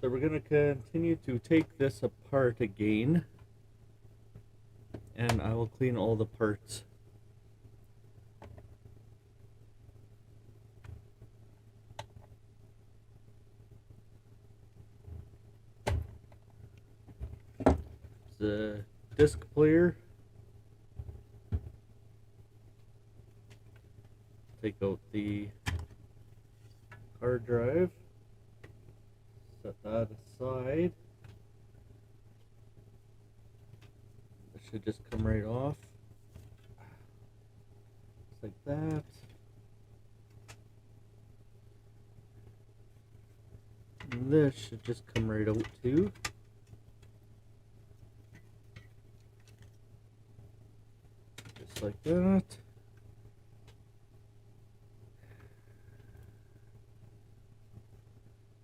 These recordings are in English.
So we're going to continue to take this apart again, and I will clean all the parts. The disc player. Take out the hard drive. Set that aside. It should just come right off. Just like that. And this should just come right out too. Just like that.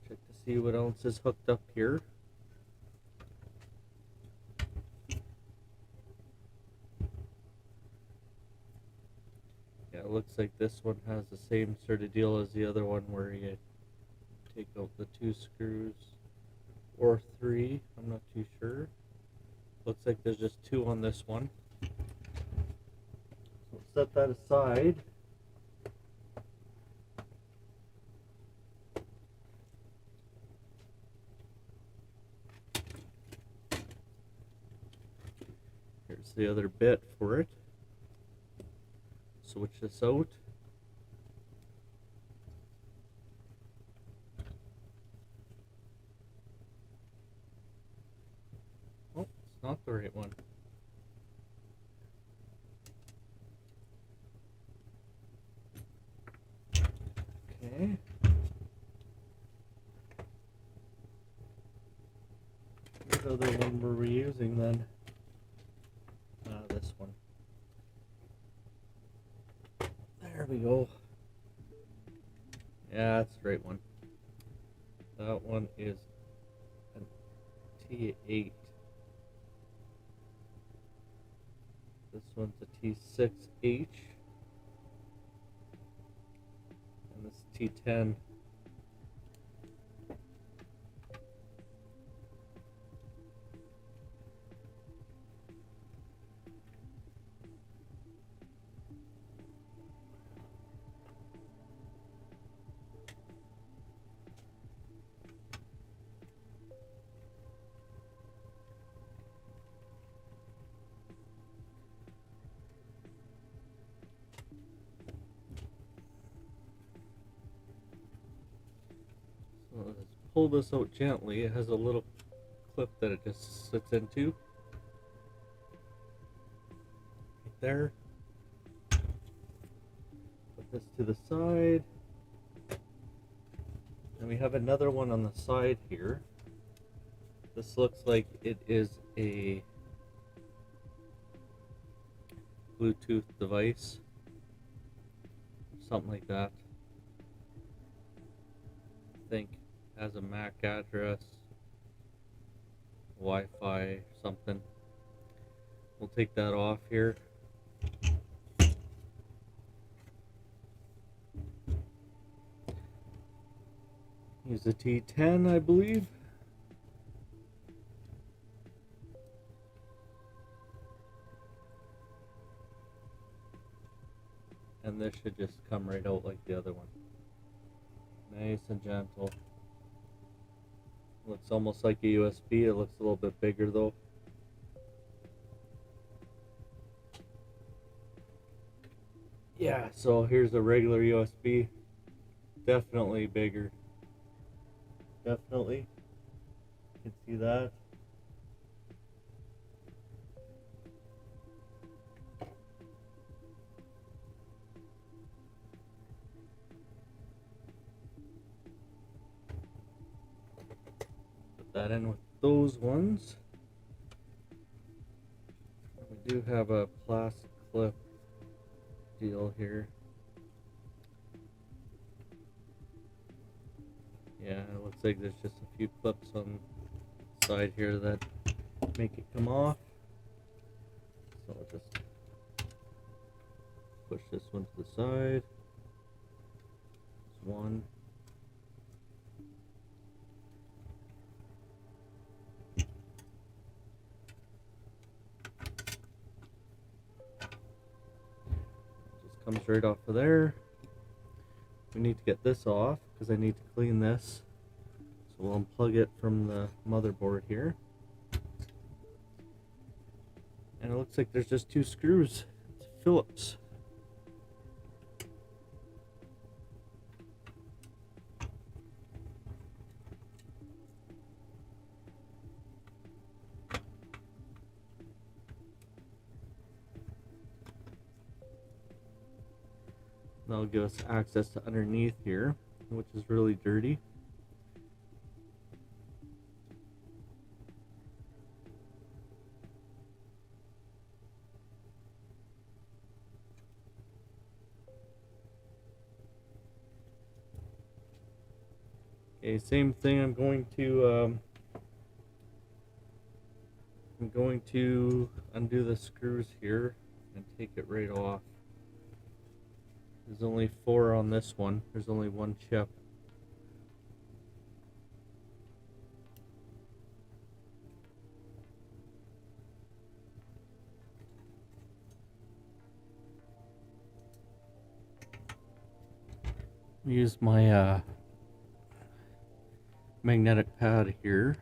Check to see what else is hooked up here. Yeah, it looks like this one has the same sort of deal as the other one where you take out the 2 screws or 3, I'm not too sure. Looks like there's just 2 on this one. So we'll set that aside. Here's the other bit for it. Switch this out. Oh, it's not the right one. Okay. What other one were we using then? This one. There we go. Yeah, that's the right one. That one is a T8. This one's a T6H. And this T10. So let's pull this out gently. It has a little clip that it just sits into. Right there. Put this to the side. And we have another one on the side here. This looks like it is a Bluetooth device. Something like that. I think has a MAC address, Wi-Fi, something. We'll take that off here. Use a T10, I believe. And this should just come right out like the other one. Nice and gentle. Looks almost like a USB. It looks a little bit bigger though. Yeah, so here's a regular USB. Definitely bigger. Definitely. You can see that. Put that in with those ones. We do have a plastic clip deal here. Yeah, it looks like there's just a few clips on the side here that make it come off. So I'll just push this one to the side. There's one. slides right off of there. We need to get this off because I need to clean this. So we'll unplug it from the motherboard here. And it looks like there's just 2 screws. It's Phillips. That'll give us access to underneath here, which is really dirty. Okay, same thing. I'm going to undo the screws here and take it right off. There's only 4 on this one. There's only 1 chip. Use my magnetic pad here.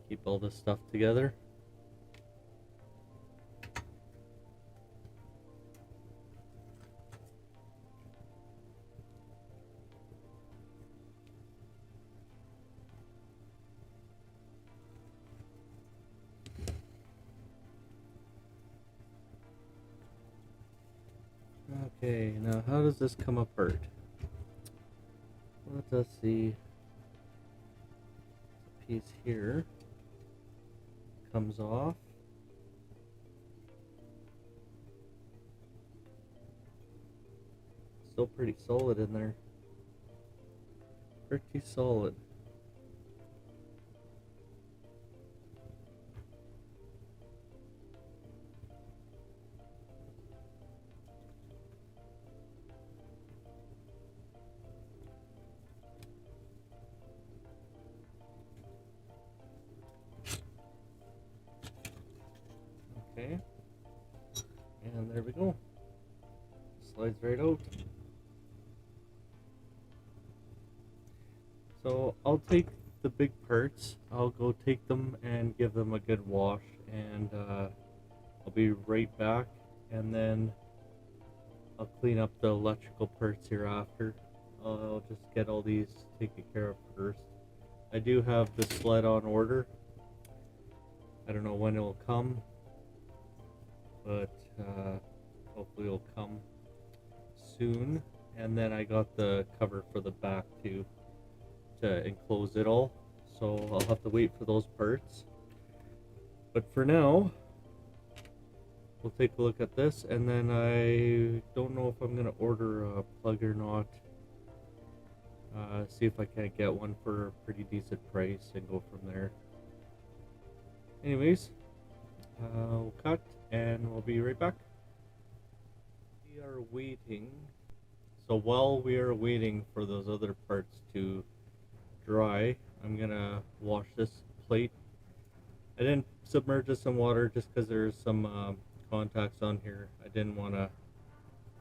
Keep all this stuff together. Okay, now how does this come apart? Let us see. A piece here comes off. Still pretty solid in there. Pretty solid. Okay, and there we go. Slides right out. So I'll take the big parts, I'll go take them and give them a good wash, and I'll be right back, and then I'll clean up the electrical parts here after. I'll just get all these taken care of first. I do have the sled on order. I don't know when it will come, but hopefully it'll come soon. And then I got the cover for the back too, to enclose it all, so I'll have to wait for those parts. But for now, we'll take a look at this, and then I don't know if I'm going to order a plug or not. See if I can't get one for a pretty decent price and go from there. Anyways, we'll cut and we'll be right back. We are waiting. So while we are waiting for those other parts to dry, I'm gonna wash this plate. I didn't submerge this in water just because there's some contacts on here. I didn't want to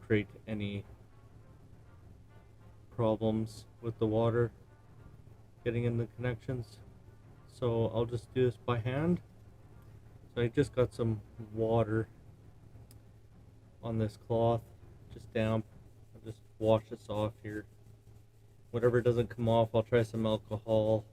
create any problems with the water getting in the connections, so I'll just do this by hand. So I just got some water on this cloth, just damp. I'll just wash this off here. Whatever doesn't come off, I'll try some alcohol.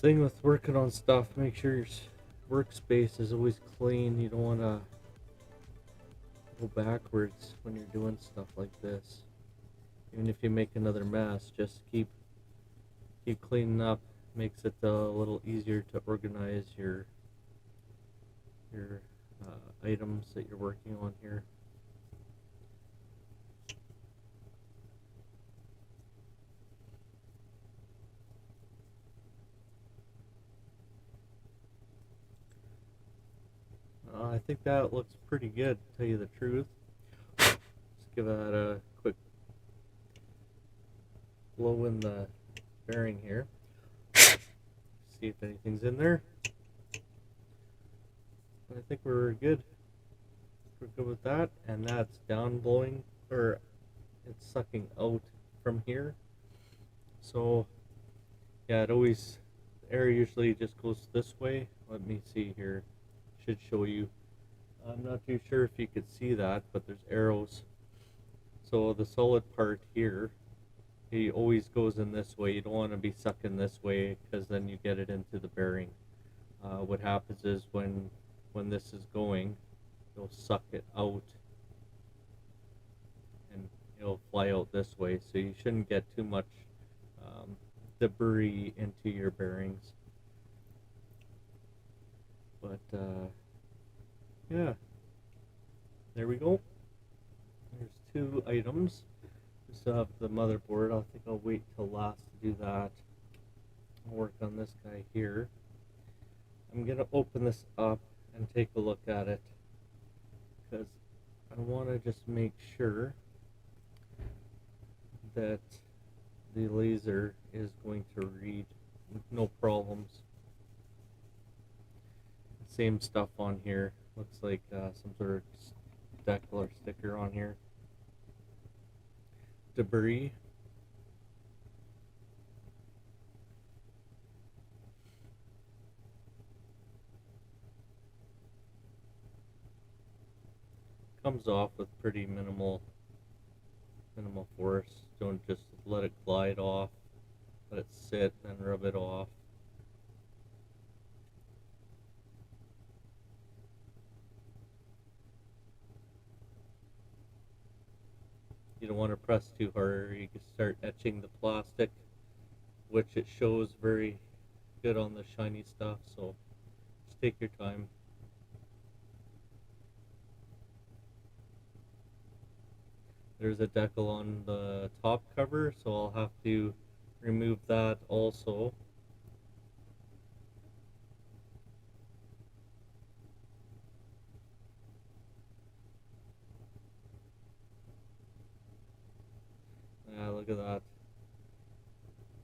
Thing with working on stuff, make sure your workspace is always clean. You don't want to go backwards when you're doing stuff like this. Even if you make another mess, just keep cleaning up. Makes it a little easier to organize your items that you're working on here. I think that looks pretty good, to tell you the truth. Just give that a quick blow in the bearing here. See if anything's in there. I think we're good. We're good with that, and that's down blowing, or it's sucking out from here. So yeah, air usually just goes this way. Let me see here. Should show you. I'm not too sure if you could see that, but there's arrows. So the solid part here, it always goes in this way. You don't want to be sucking this way because then you get it into the bearing. What happens is when this is going, you'll suck it out and it'll fly out this way. So you shouldn't get too much debris into your bearings. But yeah, there we go. There's two items. We still have the motherboard. I think I'll wait till last to do that. I'll work on this guy here. I'm gonna open this up and take a look at it because I want to just make sure that the laser is going to read with no problems. Same stuff on here. Looks like some sort of decal or sticker on here. Debris. Comes off with pretty minimal force. Don't just let it glide off. Let it sit and rub it off. You don't want to press too hard or you can start etching the plastic, which it shows very good on the shiny stuff, so just take your time. There's a decal on the top cover, so I'll have to remove that also. Yeah, look at that.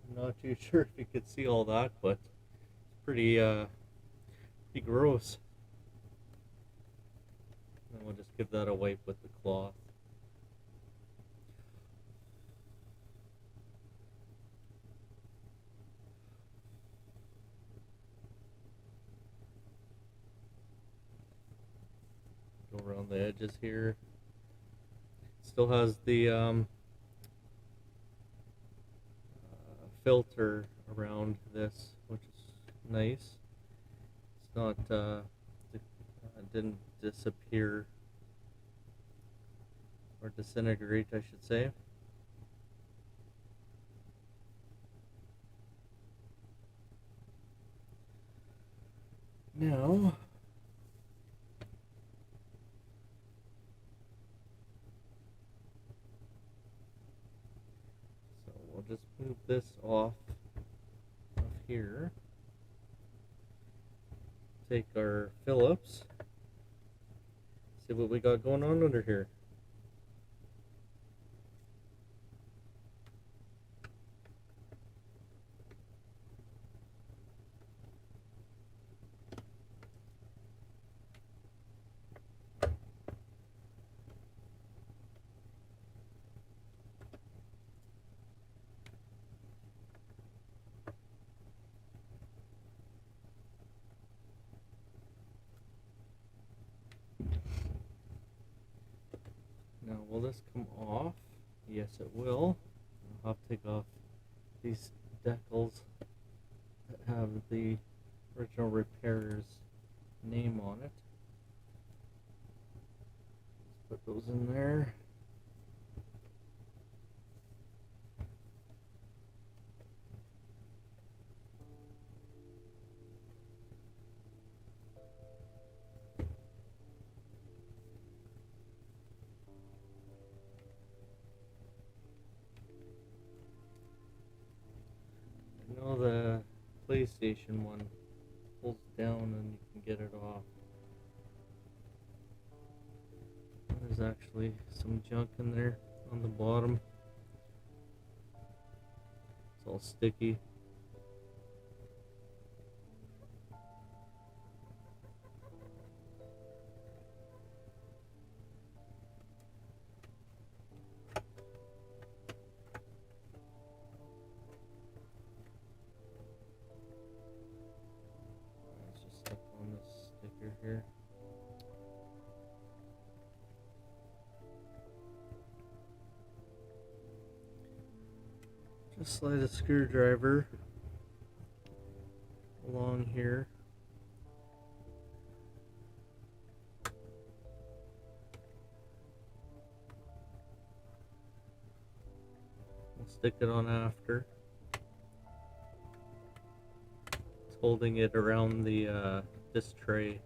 I'm not too sure if you could see all that, but it's pretty gross. And we'll just give that a wipe with the cloth. Go around the edges here. Still has the filter around this, which is nice. It's not didn't disappear or disintegrate, I should say. Now we'll just move this off of here. Take our Phillips. See what we got going on under here. Now, will this come off? Yes, it will. I'll take off these decals that have the original repairer's name on it. Let's put those in there. I know the PlayStation one pulls down and you can get it off. There's actually some junk in there on the bottom. It's all sticky. Let's just stuck on this sticker here. Just slide a screwdriver along here. We'll stick it on after. It's holding it around the disc tray,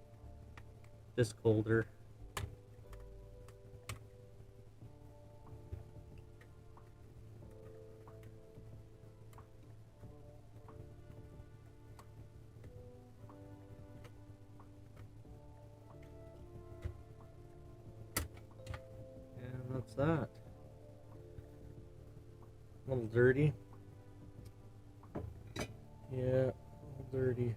disc holder. That's that. A little dirty. Yeah, a little dirty.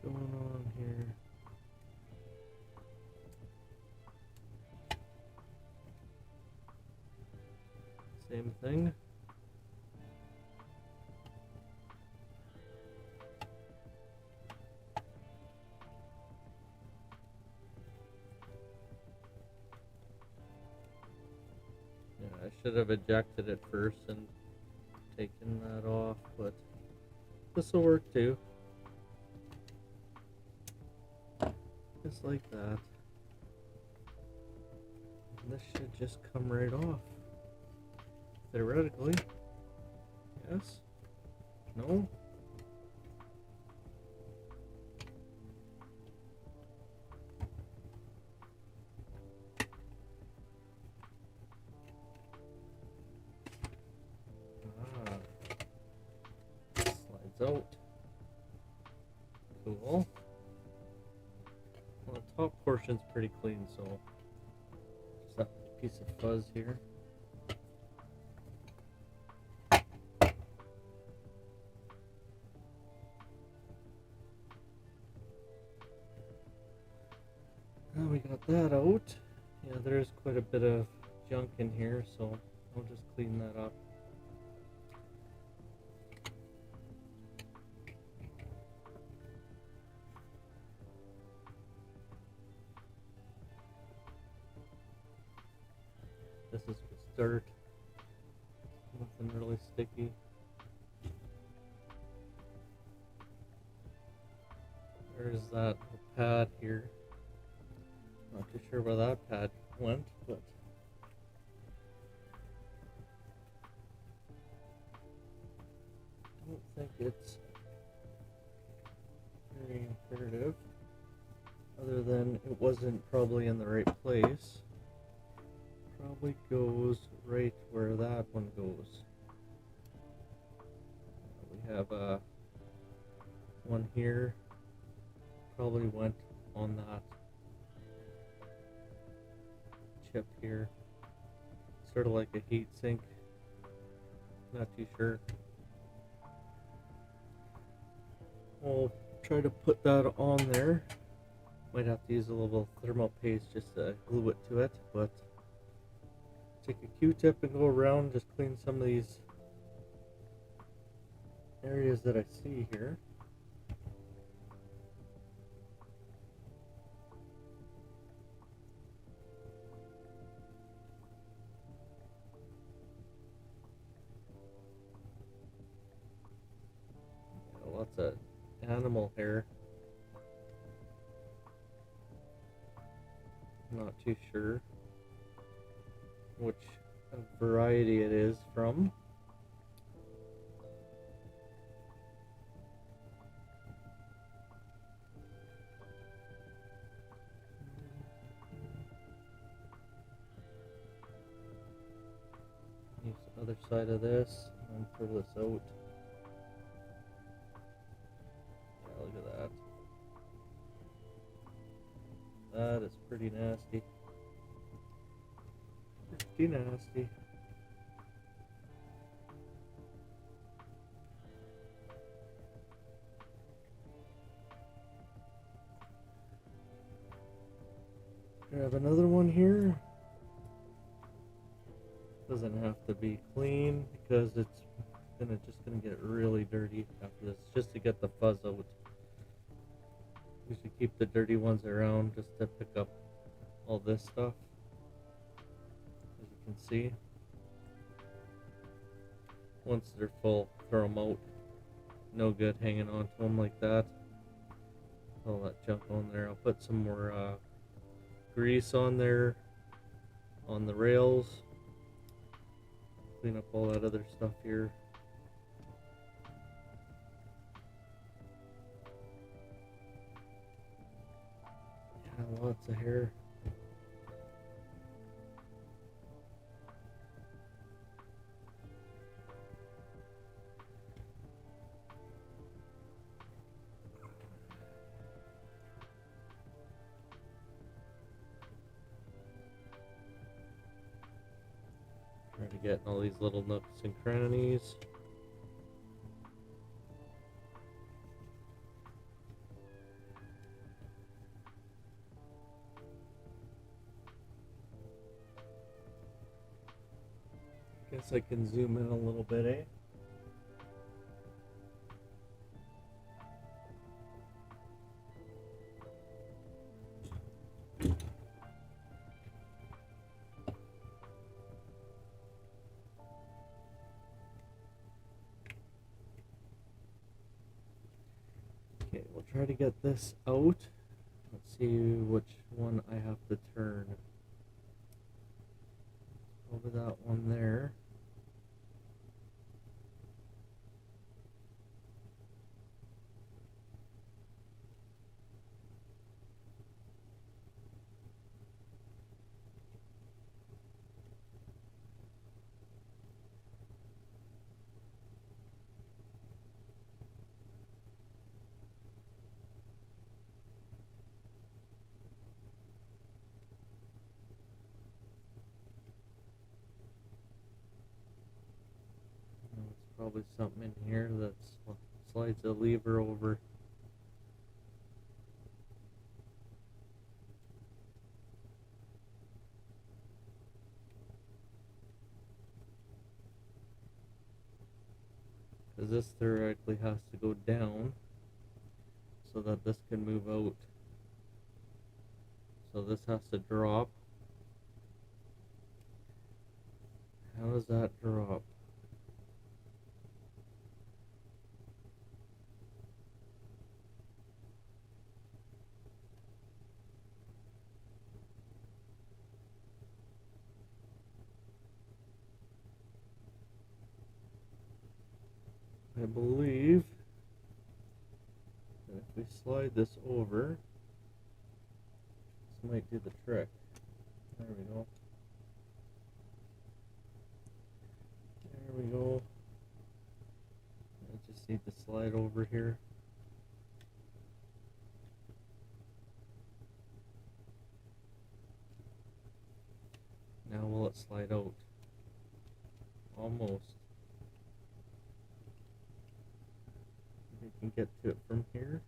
What's going on here? Same thing. Yeah, I should have ejected it first and taken that off, but this will work too. Just like that. And this should just come right off. Theoretically. Yes? No? Ah. Slides out. Cool. Well, the top portion's pretty clean, so just that piece of fuzz here. Now we got that out. Yeah, there's quite a bit of junk in here, so I'll just clean that up. This is just dirt. Nothing really sticky. There's that pad here. Not too sure where that pad went, but I don't think it's very imperative, other than it wasn't probably in the right place. Probably goes right where that one goes. We have one here, probably went on that chip here, sort of like a heat sink, not too sure. I'll try to put that on there. Might have to use a little thermal paste just to glue it to it, but take a Q-tip and go around, just clean some of these areas that I see here. Yeah, lots of animal hair. Not too sure which variety it is from. Use the other side of this and pull this out. Yeah, look at that. That is pretty nasty. Pretty nasty. Grab another one here. Doesn't have to be clean because it's just gonna get really dirty after this, just to get the fuzz out. Usually keep the dirty ones around just to pick up all this stuff. As you can see, once they're full, throw them out. No good hanging on to them like that. All that junk on there. I'll put some more grease on there, on the rails. Clean up all that other stuff here. Yeah, lots of hair. Trying to get in all these little nooks and crannies. Guess I can zoom in a little bit, eh? Okay, we'll try to get this out. Let's see which one I have to turn. Over that one there. There's probably something in here that slides the lever over. Because this theoretically has to go down so that this can move out. So this has to drop. How does that drop? I believe that if we slide this over, this might do the trick. There we go. There we go. I just need to slide over here. Now will it slide out? Almost. You can get to it from here.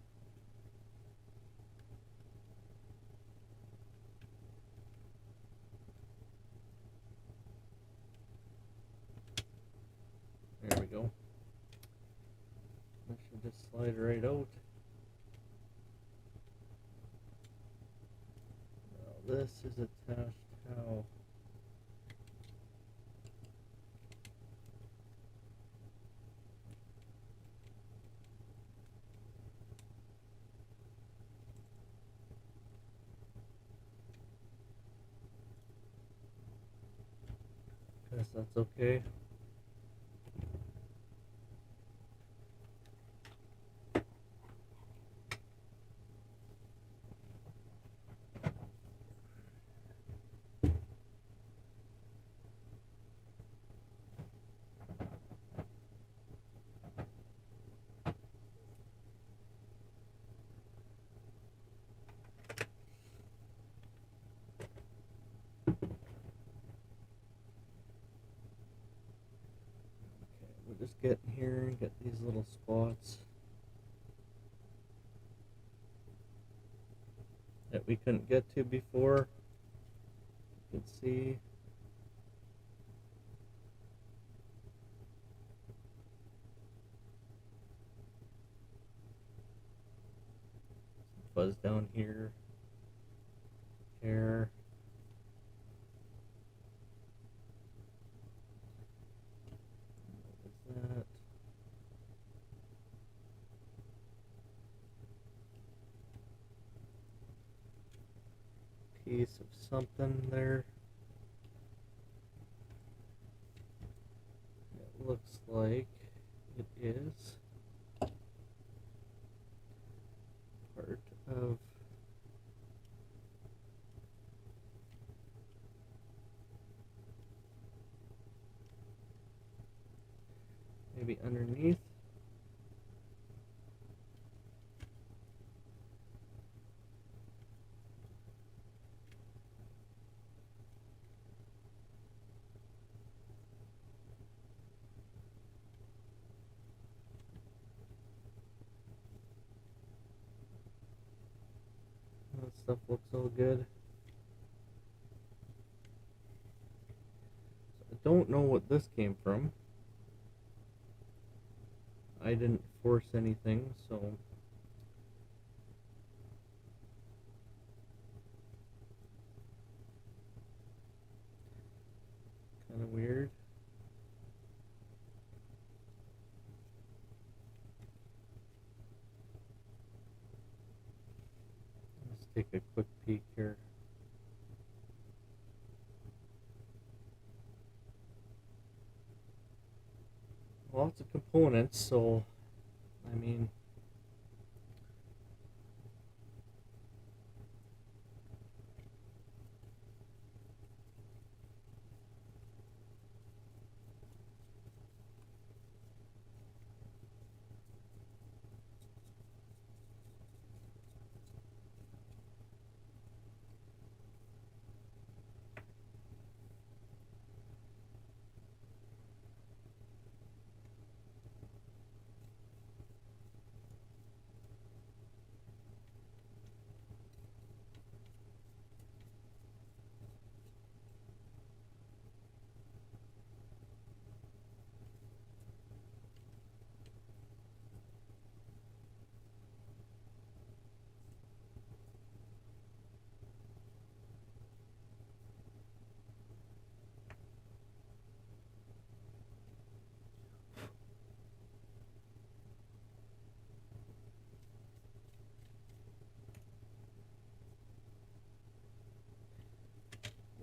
There we go. That should just slide right out. Now this is attached how? Guess that's okay. We'll just get in here and get these little spots that we couldn't get to before. You can see. Fuzz down here. Hair. What is that? Piece of something there. It looks like it is part of maybe underneath. That stuff looks all good. So I don't know what this came from. I didn't force anything, so kind of weird. Let's take a quick peek here. Lots of components, so I mean,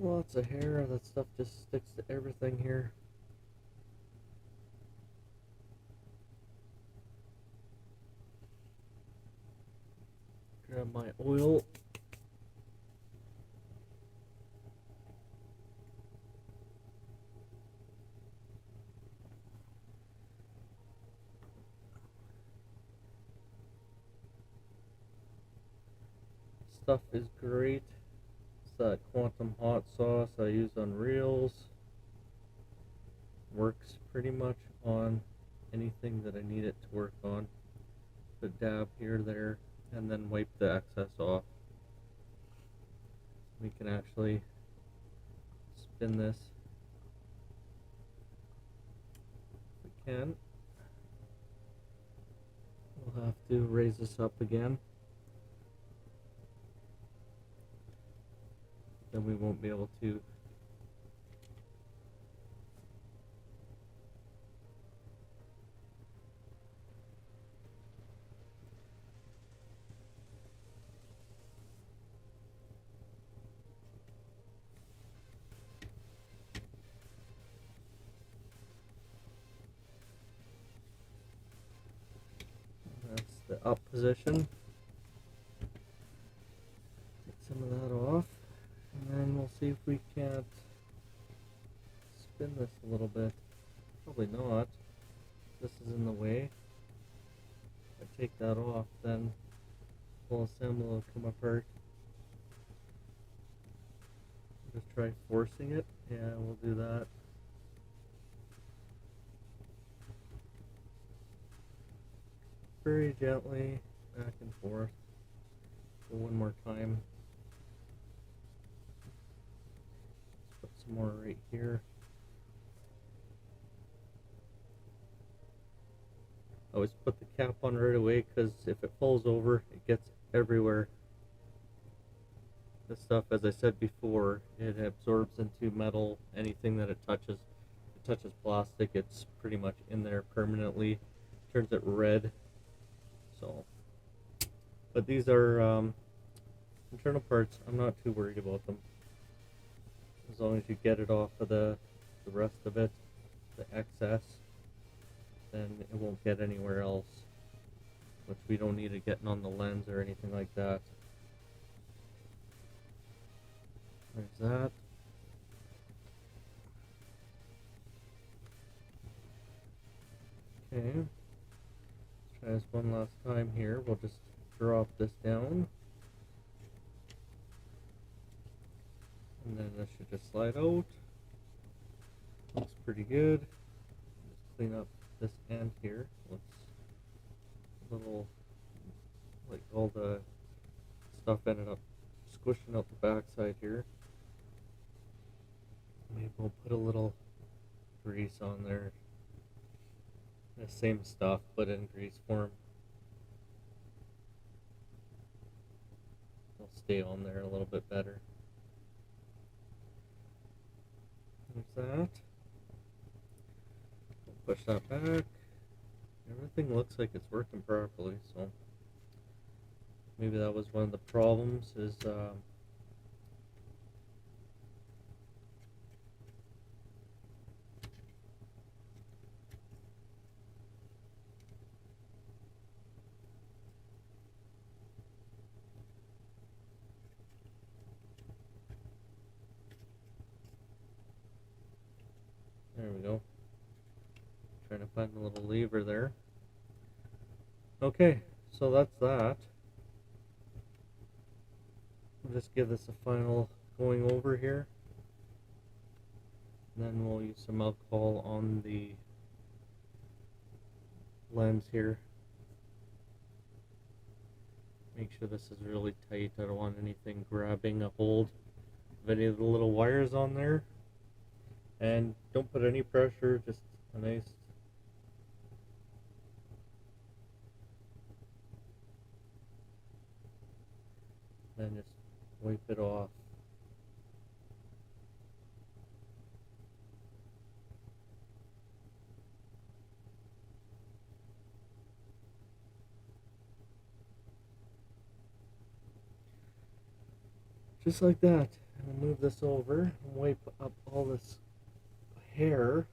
lots of hair. That stuff just sticks to everything here. Grab my oil. Stuff is great. It's that quantum hot sauce I use on reels. Works pretty much on anything that I need it to work on. a dab here, there, and then wipe the excess off. We can actually spin this. If we can. We'll have to raise this up again. Then we won't be able to that's the up position. Take some of that off, and then we'll see if we can't spin this a little bit. Probably not. This is in the way. If I take that off, then full assembly will come apart. Just try forcing it. Yeah, we'll do that. Very gently, back and forth. So one more time. Let's put some more right here. I always put the cap on right away because if it falls over, it gets everywhere. This stuff, as I said before, it absorbs into metal. Anything that it touches plastic, it's pretty much in there permanently. Turns it red. So, but these are internal parts. I'm not too worried about them. As long as you get it off of the rest of it, the excess, then it won't get anywhere else. Which we don't need it getting on the lens or anything like that. There's that. Okay. Let's try this one last time here. We'll just drop this down. And then this should just slide out. Looks pretty good. Just clean up this end here. Looks a little like all the stuff ended up squishing out the backside here. Maybe we'll put a little grease on there. The same stuff, but in grease form. It'll stay on there a little bit better. There's that. We'll push that back. Everything looks like it's working properly, so maybe that was one of the problems is there we go. Trying to find a little lever there. Okay, so that's that. We'll just give this a final going over here. Then we'll use some alcohol on the lens here. Make sure this is really tight. I don't want anything grabbing a hold of any of the little wires on there. And don't put any pressure, just a nice then just wipe it off. Just like that. And we'll move this over and wipe up all this hair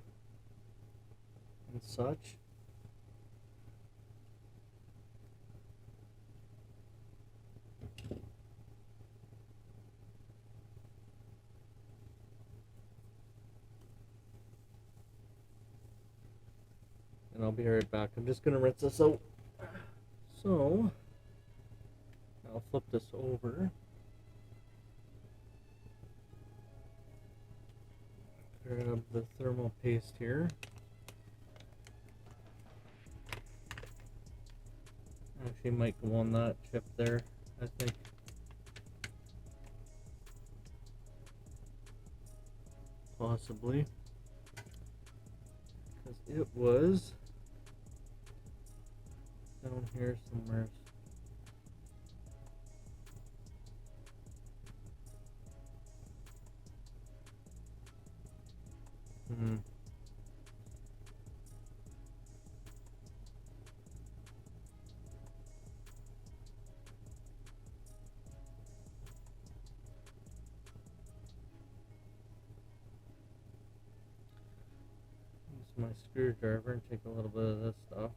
and such. And I'll be right back. I'm just going to rinse this out. So, I'll flip this over. Grab the thermal paste here. Actually might go on that chip there, I think. Possibly. Because it was down here somewhere. Hmm. Use my screwdriver and take a little bit of this stuff.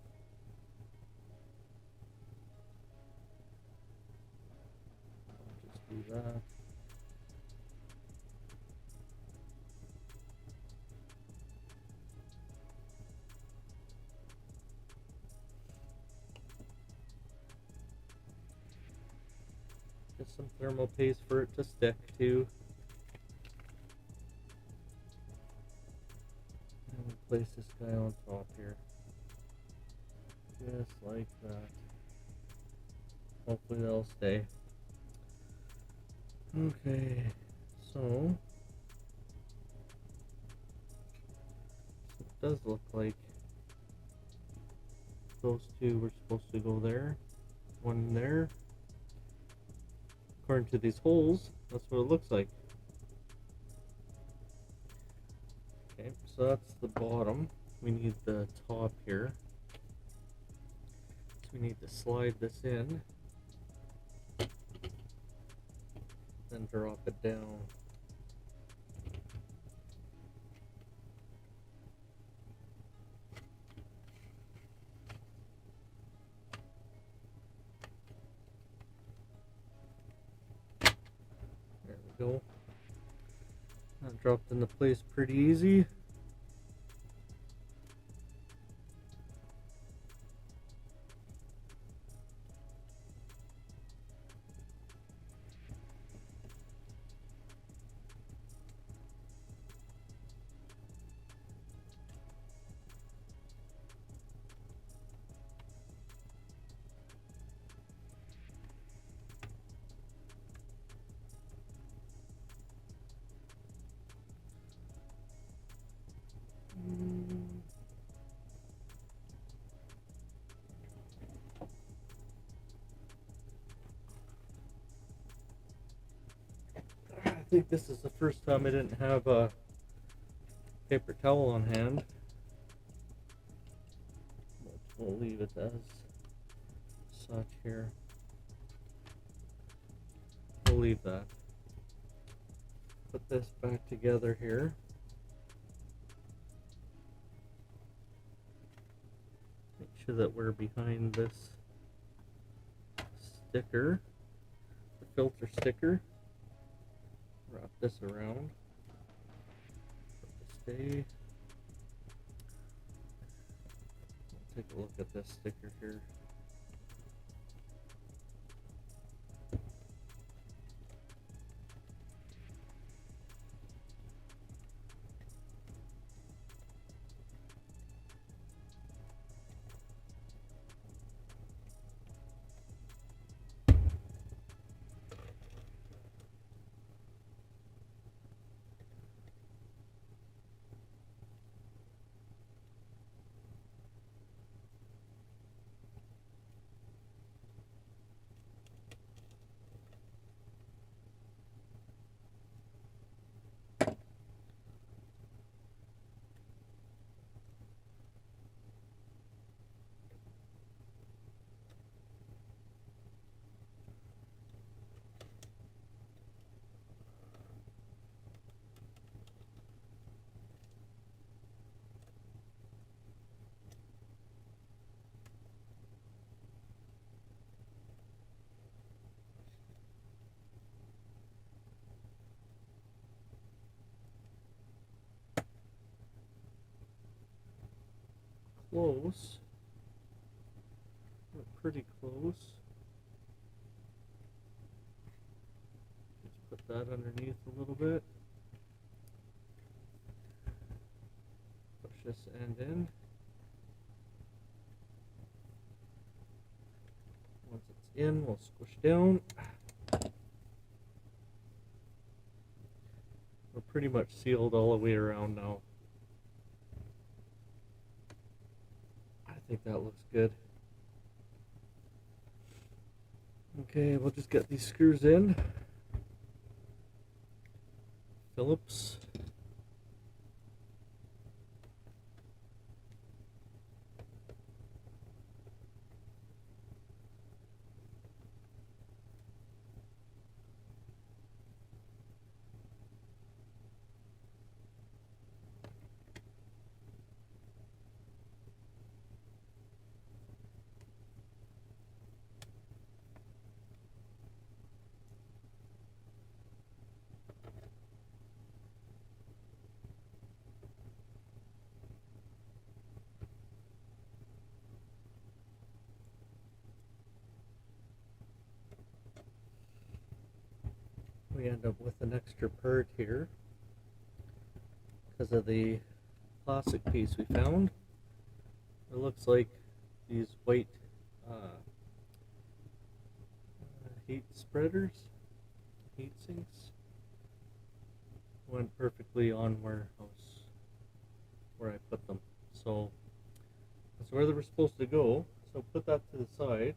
I'll just do that. Get some thermal paste for it to stick to. And we place this guy on top here. Just like that. Hopefully they'll stay. Okay, so it does look like those two were supposed to go there. One there. According to these holes, that's what it looks like. Okay, so that's the bottom. We need the top here. So we need to slide this in. Then drop it down. There we go. That dropped into place pretty easy. I think this is the first time I didn't have a paper towel on hand. But we'll leave it as such here. We'll leave that. Put this back together here. Make sure that we're behind this sticker, the filter sticker. Wrap this around. Stay. Take a look at this sticker here. Close. We're pretty close. Just put that underneath a little bit. Push this end in. in, we'll squish down. We're pretty much sealed all the way around now. I think that looks good. Okay, we'll just get these screws in. Phillips. We end up with an extra part here because of the plastic piece we found. It looks like these white heat spreaders, heat sinks, went perfectly on where I put them. So that's where they were supposed to go. So put that to the side.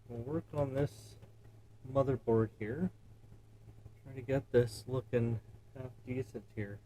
We'll work on this motherboard here. Try to get this looking half decent here.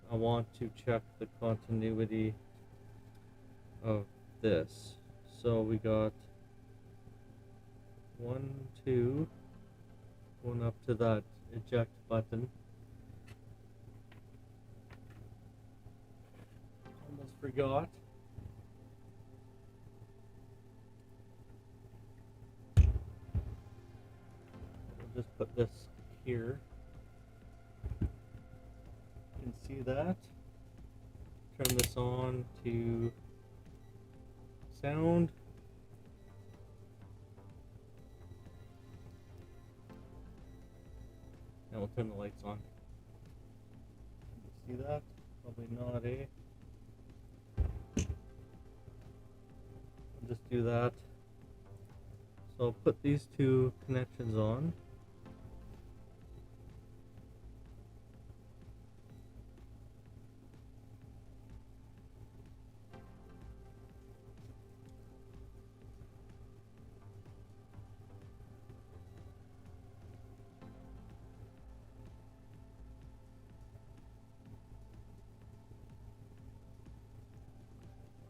I want to check the continuity of this. So we got 1, 2, going up to that eject button. Almost forgot. I'll just put this here. You can see that. Turn this on to sound. And we'll turn the lights on. You see that? Probably not, eh? I'll just do that. So I'll put these two connections on.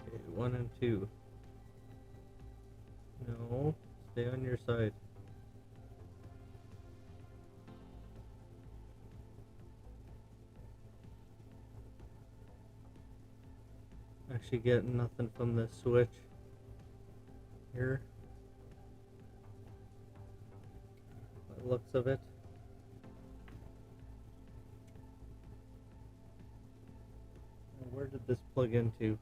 Okay, 1 and 2. No, stay on your side. Actually getting nothing from this switch here. By the looks of it. Now, where did this plug into?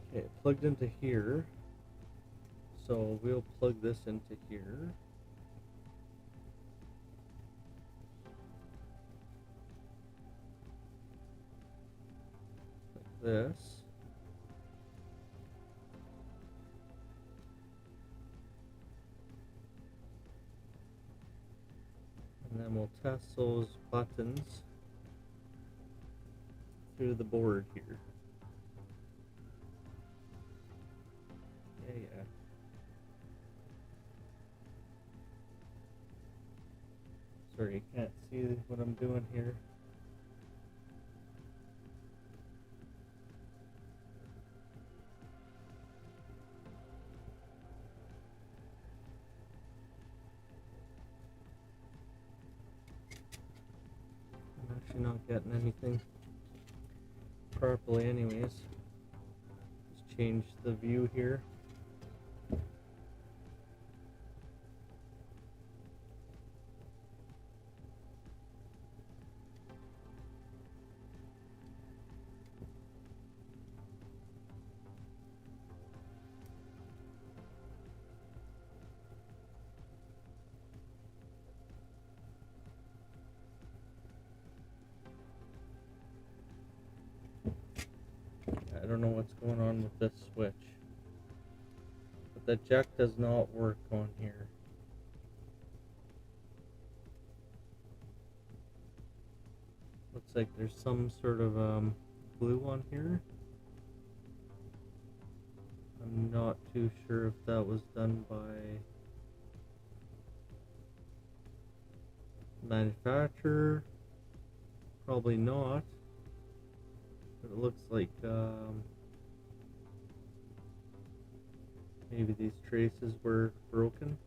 Okay, it plugged into here. So we'll plug this into here. Like this. And then we'll test those buttons through the board here. Yeah. Sorry, you can't see what I'm doing here. I'm actually not getting anything properly anyways. Just change the view here. I don't know what's going on with this switch, but the jack does not work on here. Looks like there's some sort of glue on here. I'm not too sure if that was done by manufacturer. Probably not. But it looks like maybe these traces were broken.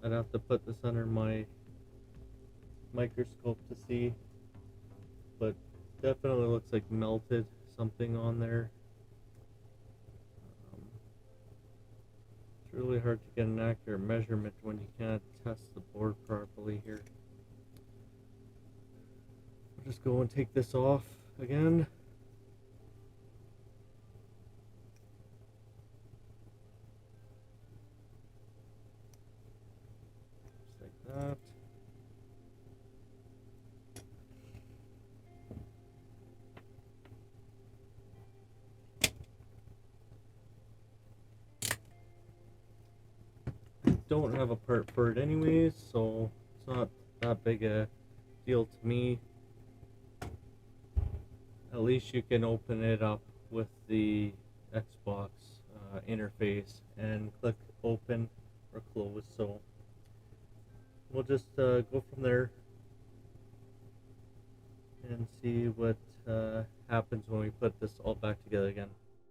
I'd have to put this under my microscope to see, but definitely looks like melted something on there. It's really hard to get an accurate measurement when you can't test the board properly here. I'll just go and take this off again. Just like that. Don't have a part for it anyways, so it's not that big a deal to me. At least you can open it up with the Xbox interface and click open or close, so we'll just go from there and see what happens when we put this all back together again.